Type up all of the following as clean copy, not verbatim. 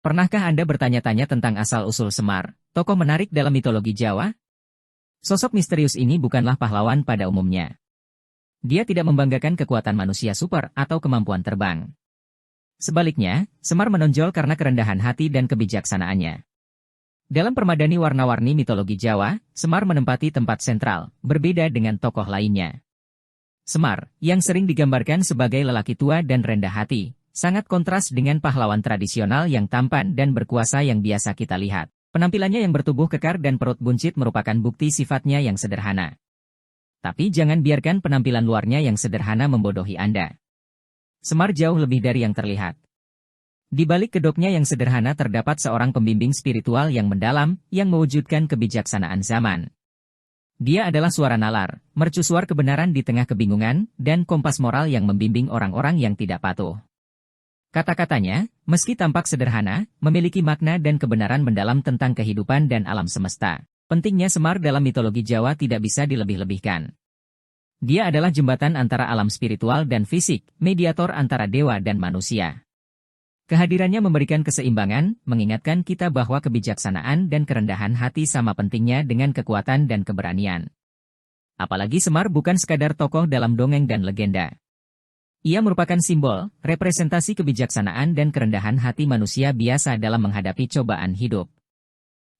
Pernahkah Anda bertanya-tanya tentang asal-usul Semar, tokoh menarik dalam mitologi Jawa? Sosok misterius ini bukanlah pahlawan pada umumnya. Dia tidak membanggakan kekuatan manusia super atau kemampuan terbang. Sebaliknya, Semar menonjol karena kerendahan hati dan kebijaksanaannya. Dalam permadani warna-warni mitologi Jawa, Semar menempati tempat sentral, berbeda dengan tokoh lainnya. Semar, yang sering digambarkan sebagai lelaki tua dan rendah hati, sangat kontras dengan pahlawan tradisional yang tampan dan berkuasa yang biasa kita lihat. Penampilannya yang bertubuh kekar dan perut buncit merupakan bukti sifatnya yang sederhana. Tapi jangan biarkan penampilan luarnya yang sederhana membodohi Anda. Semar jauh lebih dari yang terlihat. Di balik kedoknya yang sederhana terdapat seorang pembimbing spiritual yang mendalam, yang mewujudkan kebijaksanaan zaman. Dia adalah suara nalar, mercusuar kebenaran di tengah kebingungan, dan kompas moral yang membimbing orang-orang yang tidak patuh. Kata-katanya, meski tampak sederhana, memiliki makna dan kebenaran mendalam tentang kehidupan dan alam semesta. Pentingnya Semar dalam mitologi Jawa tidak bisa dilebih-lebihkan. Dia adalah jembatan antara alam spiritual dan fisik, mediator antara dewa dan manusia. Kehadirannya memberikan keseimbangan, mengingatkan kita bahwa kebijaksanaan dan kerendahan hati sama pentingnya dengan kekuatan dan keberanian. Apalagi Semar bukan sekadar tokoh dalam dongeng dan legenda. Ia merupakan simbol, representasi kebijaksanaan dan kerendahan hati manusia biasa dalam menghadapi cobaan hidup.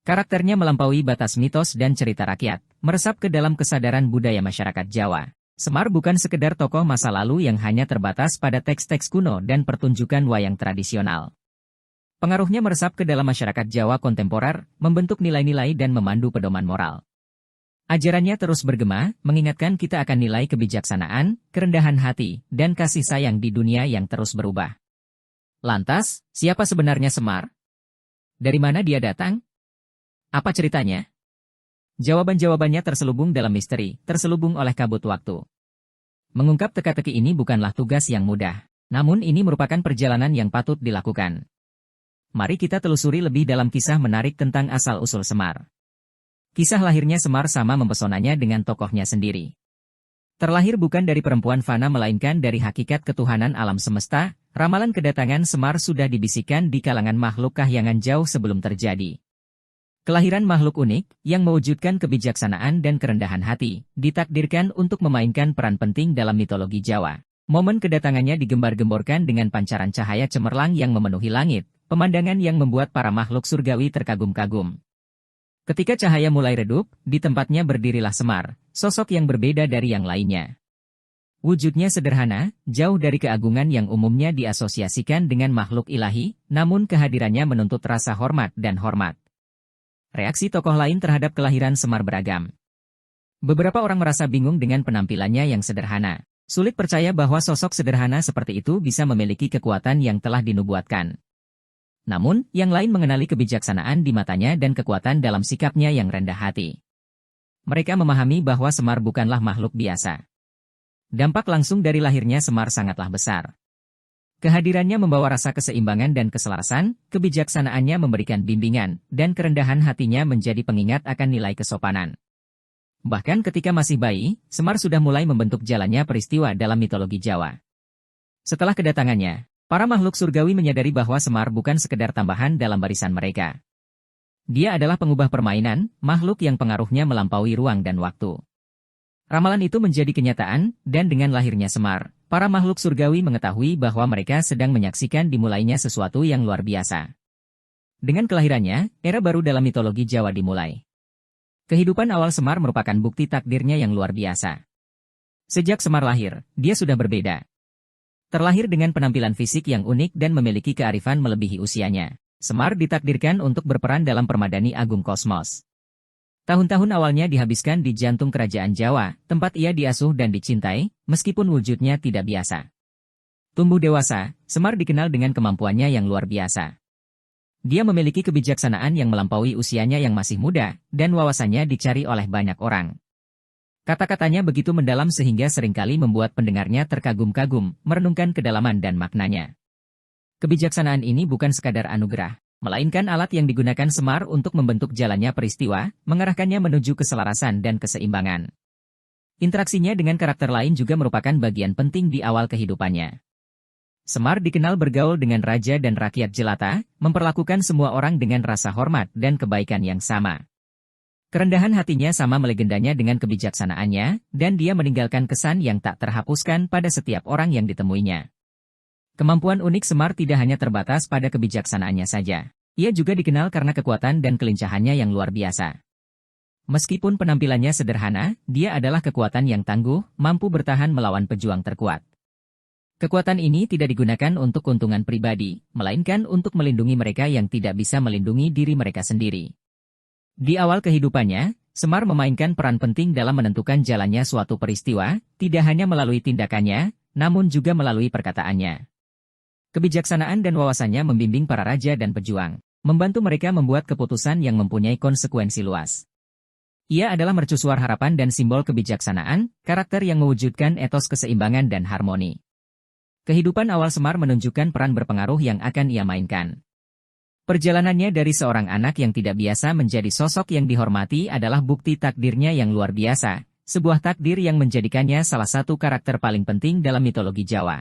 Karakternya melampaui batas mitos dan cerita rakyat, meresap ke dalam kesadaran budaya masyarakat Jawa. Semar bukan sekedar tokoh masa lalu yang hanya terbatas pada teks-teks kuno dan pertunjukan wayang tradisional. Pengaruhnya meresap ke dalam masyarakat Jawa kontemporer, membentuk nilai-nilai dan memandu pedoman moral. Ajarannya terus bergema, mengingatkan kita akan nilai kebijaksanaan, kerendahan hati, dan kasih sayang di dunia yang terus berubah. Lantas, siapa sebenarnya Semar? Dari mana dia datang? Apa ceritanya? Jawaban-jawabannya terselubung dalam misteri, terselubung oleh kabut waktu. Mengungkap teka-teki ini bukanlah tugas yang mudah, namun ini merupakan perjalanan yang patut dilakukan. Mari kita telusuri lebih dalam kisah menarik tentang asal-usul Semar. Kisah lahirnya Semar sama mempesonanya dengan tokohnya sendiri. Terlahir bukan dari perempuan fana melainkan dari hakikat ketuhanan alam semesta, ramalan kedatangan Semar sudah dibisikkan di kalangan makhluk kahyangan jauh sebelum terjadi. Kelahiran makhluk unik, yang mewujudkan kebijaksanaan dan kerendahan hati, ditakdirkan untuk memainkan peran penting dalam mitologi Jawa. Momen kedatangannya digembar-gemborkan dengan pancaran cahaya cemerlang yang memenuhi langit, pemandangan yang membuat para makhluk surgawi terkagum-kagum. Ketika cahaya mulai redup, di tempatnya berdirilah Semar, sosok yang berbeda dari yang lainnya. Wujudnya sederhana, jauh dari keagungan yang umumnya diasosiasikan dengan makhluk ilahi, namun kehadirannya menuntut rasa hormat dan hormat. Reaksi tokoh lain terhadap kelahiran Semar beragam. Beberapa orang merasa bingung dengan penampilannya yang sederhana. Sulit percaya bahwa sosok sederhana seperti itu bisa memiliki kekuatan yang telah dinubuatkan. Namun, yang lain mengenali kebijaksanaan di matanya dan kekuatan dalam sikapnya yang rendah hati. Mereka memahami bahwa Semar bukanlah makhluk biasa. Dampak langsung dari lahirnya Semar sangatlah besar. Kehadirannya membawa rasa keseimbangan dan keselarasan, kebijaksanaannya memberikan bimbingan, dan kerendahan hatinya menjadi pengingat akan nilai kesopanan. Bahkan ketika masih bayi, Semar sudah mulai membentuk jalannya peristiwa dalam mitologi Jawa. Setelah kedatangannya, para makhluk surgawi menyadari bahwa Semar bukan sekedar tambahan dalam barisan mereka. Dia adalah pengubah permainan, makhluk yang pengaruhnya melampaui ruang dan waktu. Ramalan itu menjadi kenyataan, dan dengan lahirnya Semar, para makhluk surgawi mengetahui bahwa mereka sedang menyaksikan dimulainya sesuatu yang luar biasa. Dengan kelahirannya, era baru dalam mitologi Jawa dimulai. Kehidupan awal Semar merupakan bukti takdirnya yang luar biasa. Sejak Semar lahir, dia sudah berbeda. Terlahir dengan penampilan fisik yang unik dan memiliki kearifan melebihi usianya. Semar ditakdirkan untuk berperan dalam permadani agung kosmos. Tahun-tahun awalnya dihabiskan di jantung kerajaan Jawa, tempat ia diasuh dan dicintai, meskipun wujudnya tidak biasa. Tumbuh dewasa, Semar dikenal dengan kemampuannya yang luar biasa. Dia memiliki kebijaksanaan yang melampaui usianya yang masih muda, dan wawasannya dicari oleh banyak orang. Kata-katanya begitu mendalam sehingga seringkali membuat pendengarnya terkagum-kagum, merenungkan kedalaman dan maknanya. Kebijaksanaan ini bukan sekadar anugerah, melainkan alat yang digunakan Semar untuk membentuk jalannya peristiwa, mengarahkannya menuju keselarasan dan keseimbangan. Interaksinya dengan karakter lain juga merupakan bagian penting di awal kehidupannya. Semar dikenal bergaul dengan raja dan rakyat jelata, memperlakukan semua orang dengan rasa hormat dan kebaikan yang sama. Kerendahan hatinya sama melegendanya dengan kebijaksanaannya, dan dia meninggalkan kesan yang tak terhapuskan pada setiap orang yang ditemuinya. Kemampuan unik Semar tidak hanya terbatas pada kebijaksanaannya saja. Ia juga dikenal karena kekuatan dan kelincahannya yang luar biasa. Meskipun penampilannya sederhana, dia adalah kekuatan yang tangguh, mampu bertahan melawan pejuang terkuat. Kekuatan ini tidak digunakan untuk keuntungan pribadi, melainkan untuk melindungi mereka yang tidak bisa melindungi diri mereka sendiri. Di awal kehidupannya, Semar memainkan peran penting dalam menentukan jalannya suatu peristiwa, tidak hanya melalui tindakannya, namun juga melalui perkataannya. Kebijaksanaan dan wawasannya membimbing para raja dan pejuang, membantu mereka membuat keputusan yang mempunyai konsekuensi luas. Ia adalah mercusuar harapan dan simbol kebijaksanaan, karakter yang mewujudkan etos keseimbangan dan harmoni. Kehidupan awal Semar menunjukkan peran berpengaruh yang akan ia mainkan. Perjalanannya dari seorang anak yang tidak biasa menjadi sosok yang dihormati adalah bukti takdirnya yang luar biasa, sebuah takdir yang menjadikannya salah satu karakter paling penting dalam mitologi Jawa.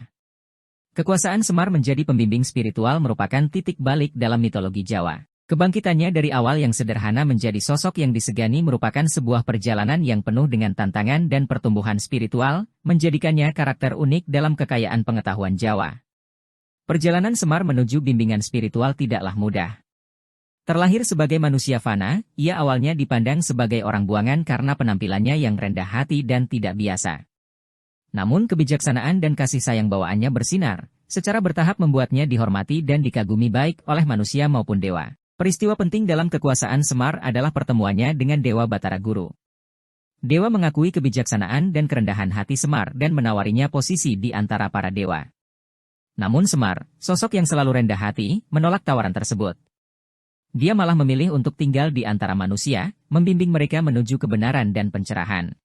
Kekuasaan Semar menjadi pembimbing spiritual merupakan titik balik dalam mitologi Jawa. Kebangkitannya dari awal yang sederhana menjadi sosok yang disegani merupakan sebuah perjalanan yang penuh dengan tantangan dan pertumbuhan spiritual, menjadikannya karakter unik dalam kekayaan pengetahuan Jawa. Perjalanan Semar menuju bimbingan spiritual tidaklah mudah. Terlahir sebagai manusia fana, ia awalnya dipandang sebagai orang buangan karena penampilannya yang rendah hati dan tidak biasa. Namun kebijaksanaan dan kasih sayang bawaannya bersinar, secara bertahap membuatnya dihormati dan dikagumi baik oleh manusia maupun dewa. Peristiwa penting dalam kekuasaan Semar adalah pertemuannya dengan Dewa Batara Guru. Dewa mengakui kebijaksanaan dan kerendahan hati Semar dan menawarinya posisi di antara para dewa. Namun Semar, sosok yang selalu rendah hati, menolak tawaran tersebut. Dia malah memilih untuk tinggal di antara manusia, membimbing mereka menuju kebenaran dan pencerahan.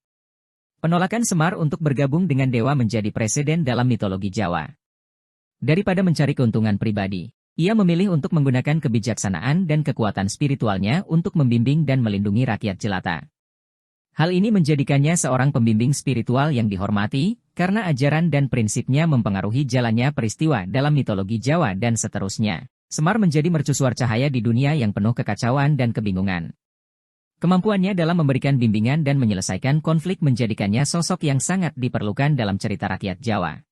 Penolakan Semar untuk bergabung dengan dewa menjadi preseden dalam mitologi Jawa. Daripada mencari keuntungan pribadi, ia memilih untuk menggunakan kebijaksanaan dan kekuatan spiritualnya untuk membimbing dan melindungi rakyat jelata. Hal ini menjadikannya seorang pembimbing spiritual yang dihormati, karena ajaran dan prinsipnya mempengaruhi jalannya peristiwa dalam mitologi Jawa dan seterusnya. Semar menjadi mercusuar cahaya di dunia yang penuh kekacauan dan kebingungan. Kemampuannya dalam memberikan bimbingan dan menyelesaikan konflik menjadikannya sosok yang sangat diperlukan dalam cerita rakyat Jawa.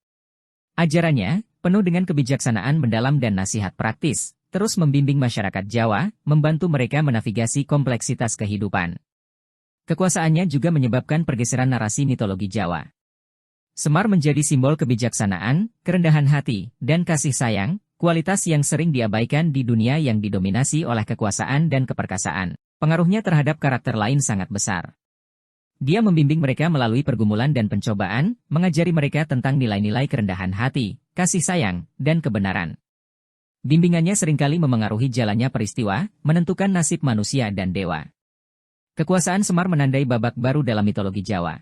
Ajarannya, penuh dengan kebijaksanaan mendalam dan nasihat praktis, terus membimbing masyarakat Jawa, membantu mereka menavigasi kompleksitas kehidupan. Kekuasaannya juga menyebabkan pergeseran narasi mitologi Jawa. Semar menjadi simbol kebijaksanaan, kerendahan hati, dan kasih sayang, kualitas yang sering diabaikan di dunia yang didominasi oleh kekuasaan dan keperkasaan. Pengaruhnya terhadap karakter lain sangat besar. Dia membimbing mereka melalui pergumulan dan pencobaan, mengajari mereka tentang nilai-nilai kerendahan hati, kasih sayang, dan kebenaran. Bimbingannya seringkali memengaruhi jalannya peristiwa, menentukan nasib manusia dan dewa. Kekuasaan Semar menandai babak baru dalam mitologi Jawa.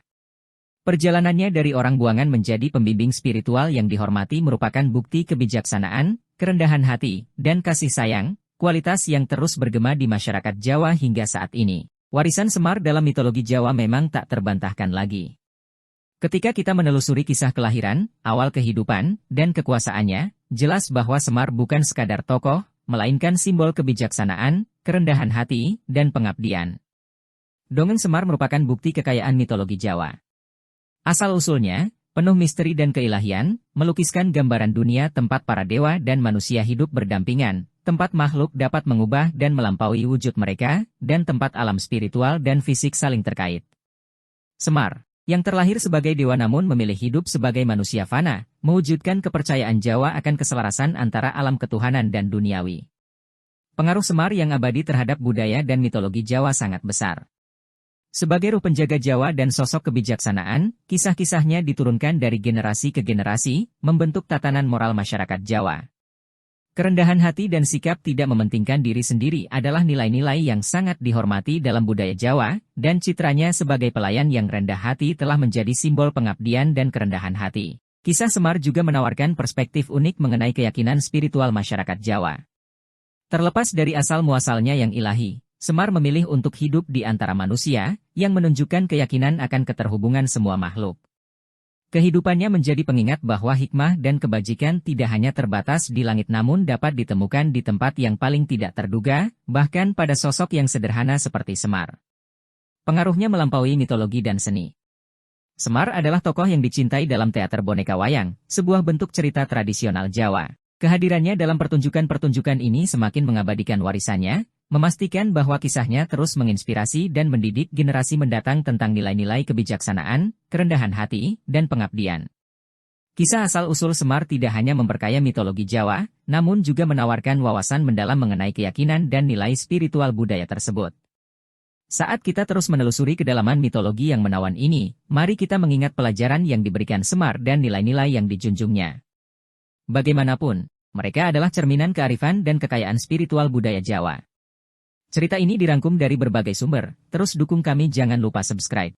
Perjalanannya dari orang buangan menjadi pembimbing spiritual yang dihormati merupakan bukti kebijaksanaan, kerendahan hati, dan kasih sayang, kualitas yang terus bergema di masyarakat Jawa hingga saat ini. Warisan Semar dalam mitologi Jawa memang tak terbantahkan lagi. Ketika kita menelusuri kisah kelahiran, awal kehidupan, dan kekuasaannya, jelas bahwa Semar bukan sekadar tokoh, melainkan simbol kebijaksanaan, kerendahan hati, dan pengabdian. Dongeng Semar merupakan bukti kekayaan mitologi Jawa. Asal-usulnya, penuh misteri dan keilahian, melukiskan gambaran dunia tempat para dewa dan manusia hidup berdampingan, tempat makhluk dapat mengubah dan melampaui wujud mereka, dan tempat alam spiritual dan fisik saling terkait. Semar, yang terlahir sebagai dewa namun memilih hidup sebagai manusia fana, mewujudkan kepercayaan Jawa akan keselarasan antara alam ketuhanan dan duniawi. Pengaruh Semar yang abadi terhadap budaya dan mitologi Jawa sangat besar. Sebagai ruh penjaga Jawa dan sosok kebijaksanaan, kisah-kisahnya diturunkan dari generasi ke generasi, membentuk tatanan moral masyarakat Jawa. Kerendahan hati dan sikap tidak mementingkan diri sendiri adalah nilai-nilai yang sangat dihormati dalam budaya Jawa, dan citranya sebagai pelayan yang rendah hati telah menjadi simbol pengabdian dan kerendahan hati. Kisah Semar juga menawarkan perspektif unik mengenai keyakinan spiritual masyarakat Jawa. Terlepas dari asal-muasalnya yang ilahi, Semar memilih untuk hidup di antara manusia, yang menunjukkan keyakinan akan keterhubungan semua makhluk. Kehidupannya menjadi pengingat bahwa hikmah dan kebajikan tidak hanya terbatas di langit namun dapat ditemukan di tempat yang paling tidak terduga, bahkan pada sosok yang sederhana seperti Semar. Pengaruhnya melampaui mitologi dan seni. Semar adalah tokoh yang dicintai dalam teater boneka wayang, sebuah bentuk cerita tradisional Jawa. Kehadirannya dalam pertunjukan-pertunjukan ini semakin mengabadikan warisannya, memastikan bahwa kisahnya terus menginspirasi dan mendidik generasi mendatang tentang nilai-nilai kebijaksanaan, kerendahan hati, dan pengabdian. Kisah asal-usul Semar tidak hanya memperkaya mitologi Jawa, namun juga menawarkan wawasan mendalam mengenai keyakinan dan nilai spiritual budaya tersebut. Saat kita terus menelusuri kedalaman mitologi yang menawan ini, mari kita mengingat pelajaran yang diberikan Semar dan nilai-nilai yang dijunjungnya. Bagaimanapun, mereka adalah cerminan kearifan dan kekayaan spiritual budaya Jawa. Cerita ini dirangkum dari berbagai sumber, terus dukung kami, jangan lupa subscribe.